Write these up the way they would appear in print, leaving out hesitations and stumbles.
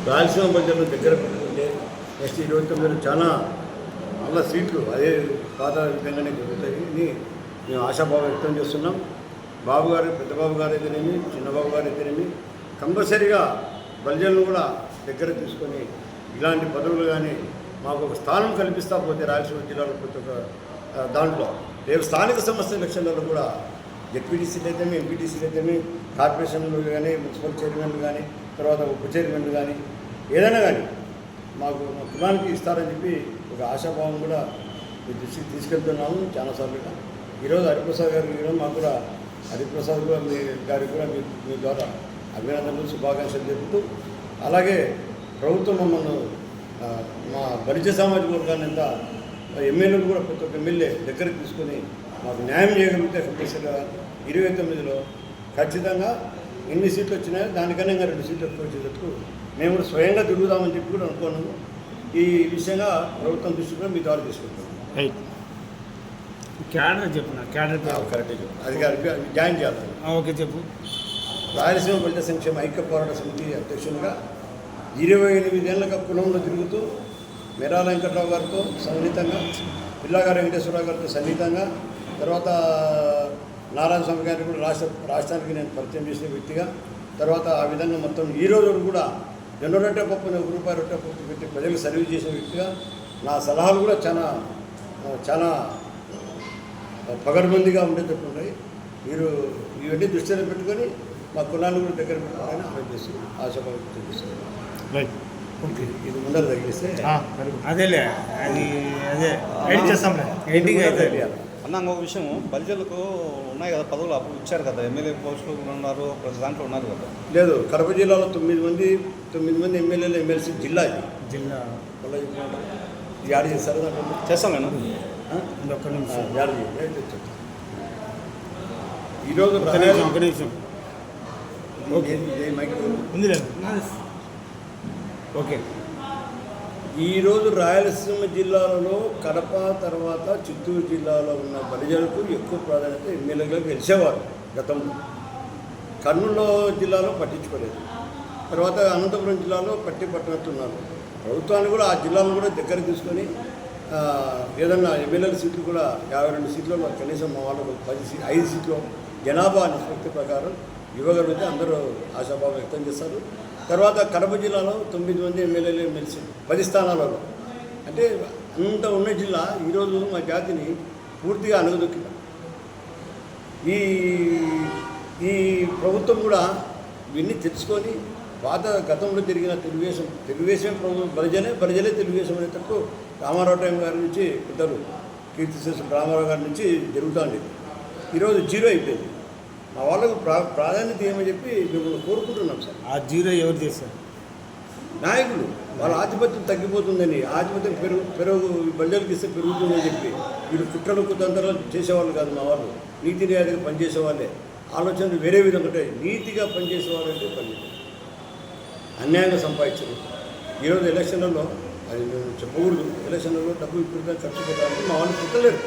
రాయలసీమ బడ్జెట్ను దగ్గర పెట్టుకుంటే నెక్స్ట్ 29 చాలా మళ్ళీ సీట్లు అదే పాత విధంగానే జరుగుతాయని మేము ఆశాభావం వ్యక్తం చేస్తున్నాం. బాబు గారు, పెద్దబాబు గారు అయితేనేమి, చిన్నబాబు గారు అయితేనేమి కంపల్సరీగా బడ్జెట్ను కూడా దగ్గర తీసుకొని ఇలాంటి పదవులు కానీ మాకు ఒక స్థానం కల్పిస్తా పోతే రాయలసీమ జిల్లాలో ప్రతి ఒక్క దాంట్లో రేపు స్థానిక సంస్థల ఎలక్షన్లలో కూడా జెడ్పీటీసీలు అయితేమి, ఎంపీటీసీలు అయితేమి, కార్పొరేషన్లు కానీ, మున్సిపల్ చైర్మన్లు కానీ, తర్వాత ఉప చైర్మన్లు కానీ ఏదైనా కానీ మాకు మా కులానికి ఇస్తారని చెప్పి ఒక ఆశాభావం కూడా మీ దృష్టికి తీసుకెళ్తున్నాము చాలాసార్లుగా. ఈరోజు హరిప్రసాద్ గారికి కూడా మాకు కూడా హరిప్రసాద్ కూడా మీ గారికి కూడా మీ ద్వారా అభినందనలు, శుభాకాంక్షలు చెబుతూ అలాగే ప్రభుత్వం మమ్మల్ని మా బలిజ సామాజిక వర్గాన్ని అంతా ఎమ్మెల్యేలు కూడా ప్రతి ఒక్క ఎమ్మెల్యే దగ్గరికి తీసుకొని మాకు న్యాయం చేయగలిగితే కంపల్సరీగా 29లో ఖచ్చితంగా ఎన్ని సీట్లు వచ్చినాయో దానికన్నా ఇంకా 2 సీట్లు ఎక్కువ వచ్చేటట్టు మేము కూడా స్వయంగా తిరుగుదామని చెప్పి కూడా అనుకున్నాము. ఈ విషయంగా ప్రభుత్వం దృష్టి కూడా మీ ద్వారా తీసుకుంటాం. క్యాడర్ చెప్పు, క్యాడర్ కరెక్టే చెప్పు, అది జాయిన్ చేయాలి. ఓకే చెప్పు. రాయలసీమ బలిజ సంక్షేమ ఐక్య పోరాట సమితి అధ్యక్షునిగా 28 ఏళ్ళగా కులంలో తిరుగుతూ మెరాల వెంకట్రావు గారితో సన్నిహితంగా, పిల్లగారి వెంకటేశ్వరరావు గారితో సన్నిహితంగా, తర్వాత నారాయణ స్వామి గారిని కూడా రాష్ట్రానికి నేను పరిచయం చేసిన వ్యక్తిగా, తర్వాత ఆ విధంగా మొత్తం ఈ రోజు కూడా జొన్న రొట్టె పప్పుని ₹1 రొట్టె పప్పు పెట్టి ప్రజలకు సర్వీస్ చేసిన వ్యక్తిగా నా సలహాలు కూడా చాలా చాలా పగడ్బందీగా ఉండేటట్టు ఉన్నాయి. మీరు ఇవన్నీ దృష్టిలో పెట్టుకొని మా కులాన్ని కూడా దగ్గర పెట్టుకోవాలని ఆలోచిస్తూ ఆశాభావం చేస్తున్నారు. Right, okay. ఇది ముందర తగిలిస్తే అదేలే, అది అదే ఎడిట్ చేస్తాంలే, ఎడిటింగ్ అయితే. అన్న ఇంకొక విషయం, బలిజలకు ఉన్నాయి కదా పదవులు, అప్పుడు ఇచ్చారు కదా, ఎమ్మెల్యే పోస్టులు ఉన్నారు, ప్రతి దాంట్లో ఉన్నారు కదా. లేదు, కడప జిల్లాలో 9 మంది ఎమ్మెల్యేలు, ఎమ్మెల్సీ జిల్లా ఇది. జిల్లా ఇది యాడ్ చేస్తారు దాంట్లో చేస్తాం నేను ఒక్క నిమిషం, యాడ్ చేయండి. ఈరోజు ఒక్క నిమిషం ఉంది. ఓకే. ఈరోజు రాయలసీమ జిల్లాలలో కడప తర్వాత చిత్తూరు జిల్లాలో ఉన్న బలిజలకు ఎక్కువ ప్రాధాన్యత ఎమ్మెల్యేగా గెలిచేవారు గతంలో. కర్నూలు జిల్లాలో పట్టించుకోలేదు. తర్వాత అనంతపురం జిల్లాలో పట్టినట్టున్నారు. ప్రభుత్వాన్ని కూడా ఆ జిల్లాలను కూడా దగ్గర తీసుకొని ఏదన్నా ఎమ్మెల్యేల సీట్లు కూడా 52 సీట్లలో కనీసం మా వాళ్ళకు 5 సీట్లు జనాభా నిష్పత్తి ప్రకారం ఇవ్వగలిగితే అందరూ ఆశాభావం వ్యక్తం చేస్తారు. తర్వాత కడప జిల్లాలో 9 మంది ఎమ్మెల్యేలు, ఎమ్మెల్సీ 10 స్థానాలలో, అంటే అంత ఉన్న జిల్లా ఈరోజు మా జాతిని పూర్తిగా అణగదొక్కింది. ఈ ప్రభుత్వం కూడా ఇవన్నీ తెలుసుకొని పాత గతంలో జరిగిన తెలుగుదేశం బలిజలే తెలుగుదేశం అనేటట్టు రామారావు టైం గారి నుంచి ఇద్దరు కీర్తిశేషు రామారావు గారి నుంచి జరుగుతుంది. ఈరోజు జీరో అయిపోయింది. మా వాళ్ళకు ప్రాధాన్యత ఏమని చెప్పి మిమ్మల్ని కోరుకుంటున్నాం సార్. ఆ జీరో ఎవరు చేశారు? నాయకులు. వాళ్ళ ఆధిపత్యం తగ్గిపోతుందని, ఆధిపత్యం పెరుగు బలిజలకు ఇస్తే పెరుగుతుందని చెప్పి వీళ్ళు కుట్రలు కుతంత్రాలు చేసేవాళ్ళు కాదు. మా వాళ్ళు నీతి నియాదిగా పనిచేసేవాళ్ళే. ఆలోచనలు వేరే విధంగా ఉంటాయి. నీతిగా పనిచేసేవాళ్ళు అంటే పనిచేస్తారు. అన్యాయంగా సంపాదించారు. ఈరోజు ఎలక్షన్లలో అది మేము చెప్పకూడదు, ఎలక్షన్లలో డబ్బు ఇప్పుడు ఖర్చు పెట్టాలంటే మా వాళ్ళు పుట్టలేరు.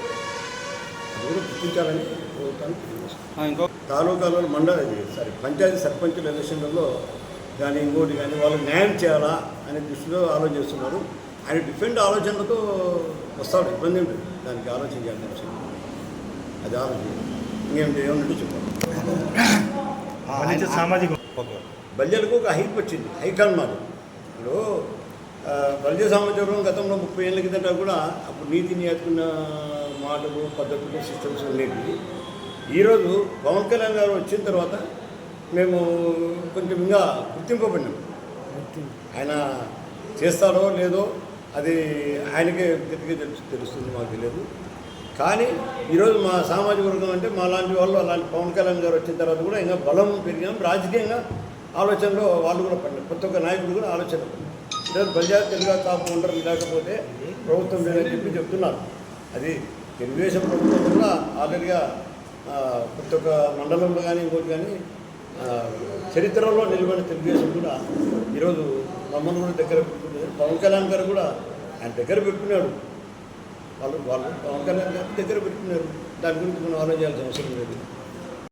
అది కూడా గుర్తించాలని ప్రభుత్వానికి తెలియజేస్తాం. ఇంకో తాలూకాలో పంచాయతీ సర్పంచుల ఎలక్షన్లలో కానీ ఇంకోటి కానీ వాళ్ళకి న్యాయం చేయాలా అనే దృష్టిలో ఆలోచన చేస్తున్నారు. ఆయన డిఫరెంట్ ఆలోచనలతో వస్తాడు, ఇబ్బంది ఉంటుంది. దానికి ఆలోచన చేయాల్సిన అవసరం అది ఆలోచన ఏమన్నట్టు చెప్పాలి. సామాజిక బల్జలకు ఒక హైప్ వచ్చింది, హైకాన్ మాది. ఇప్పుడు బల్జ సామాజిక గతంలో 30 ఏళ్ళ కిందట కూడా అప్పుడు నీతి నియాదుకున్న మాటలు, పద్ధతులు, సిస్టమ్స్ ఉండేవి. ఈరోజు పవన్ కళ్యాణ్ గారు వచ్చిన తర్వాత మేము కొంచెం ఇంకా గుర్తింపబడినాం. ఆయన చేస్తారో లేదో అది ఆయనకే గట్టిగా తెలుస్తుంది, మాకు తెలియదు. కానీ ఈరోజు మా సామాజిక వర్గం అంటే మా లాంటి వాళ్ళు అలాంటి పవన్ కళ్యాణ్ గారు వచ్చిన తర్వాత కూడా ఇంకా బలం పెరిగాం. రాజకీయంగా ఆలోచనలో వాళ్ళు కూడా పడినారు. ప్రతి ఒక్క నాయకుడు కూడా ఆలోచన. ఈరోజు బలిజాతి తెలుగు కాపు ఉండరు లేకపోతే ప్రభుత్వం లేదని చెప్పి చెప్తున్నారు. అది తెలుగుదేశం ప్రభుత్వం కూడా ఆల్రెడీగా ప్రతి ఒక్క మండలంలో కానీ ఇంకోటి కానీ చరిత్రలో నిలబడిన తెలుగుదేశం కూడా ఈరోజు మమ్మల్ని కూడా దగ్గర పెట్టుకుంటుంది. పవన్ కళ్యాణ్ గారు కూడా ఆయన దగ్గర పెట్టుకున్నాడు. వాళ్ళు పవన్ కళ్యాణ్ గారు దగ్గర పెట్టుకున్నారు. దాని గురించి మనం ఆలోచించాల్సిన అవసరం లేదు.